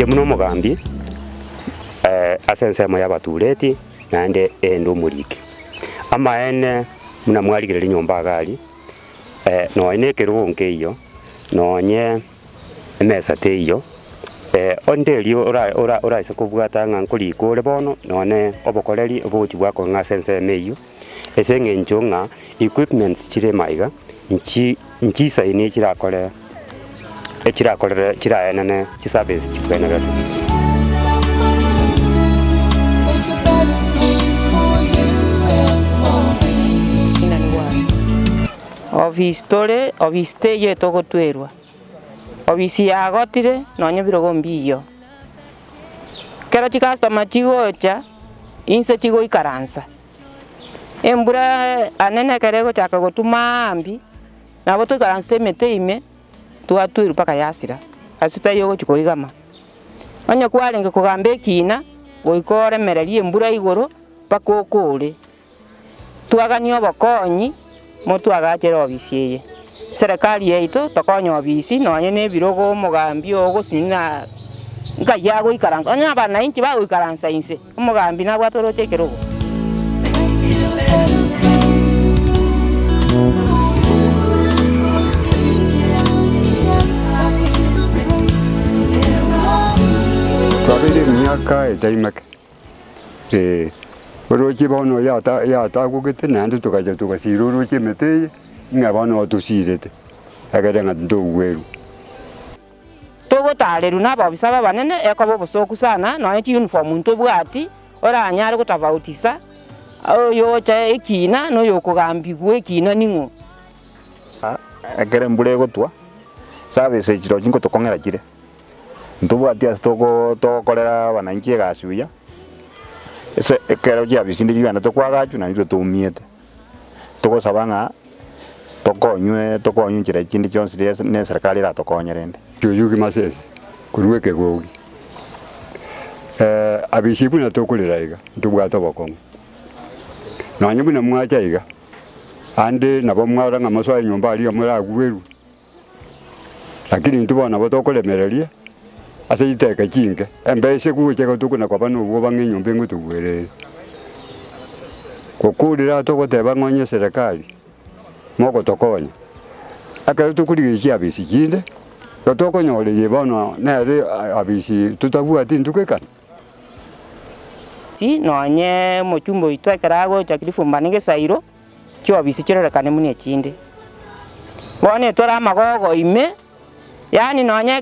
Inche muno mugambi asense ya batureti nande endo murike amaene muna mwarigire nyomba agali no ine kirunke iyo nonye emesa te iyo ondelio ora isa kubwata ngankuri kole bono none obokoleri obuti bwako ngasense meyo esenge nchonga equipments chire maiga nchi saini chirakole chiraenane chiservice chikwena Obiste ye togotwerwa obisi yagotire nonye birogo mbiyo kero chikastoma chigocha inse chigo ikaransa embura anene kerego chaka gotuma ambi nabo tukaranste meteime tuatwiru paka yasira asita yogo chikoigama onye kwarenge kugambe kina goikore mereri embura igoro paka okore tuaganio abakonyi motu agachero obisi ye serikali yeito tokonyo obisi nonye ne birogo mugambi ogosina nkayago ikaransa onye abana inchi bago ikaransa inse umugambi nabwo atoroche kerogo twabire myaka etaimake oroche bono yata gugete nande tukaja tukasira oroche meteye ngabana otusirete agarenga ndogweru togotaleru nabo bisaba banene ekobo bosoku sana nonye chi uniform nto bwati oranyare gutabautisa oyocha ekina no yokugambigwe ekina ningo agere mbure gotwa service chiro chingo tokongera chire ntubwati astoko tokorera bananchi gasuya ese ekero ya bisindi yana tokwagachu na ndio tumiete togosabanga tokonywe chire chindi chonse ne serikali ra tokonyerende yugi masese kurweke gogi abishibu na tokulira iga ntubwata bokongo nanye buna mwacha iga ande nabo mwara ngamaswa nyomba ali amura gweru lakini ntubona botokolemereria ase iteka chinge embese kucheka tukuna kwa bano bo bangenyombe ngutugwere kokulira togoteba ngonye serikali moko tokonya akari tukuligia abisi kinde tokonyole yebono nere abisi tutabua tintukekana ti nonye mochumbo itwekerago chakirifumbanige sairo kyo abisi kirorekane munie kinde bone tora magogo ime yani nonye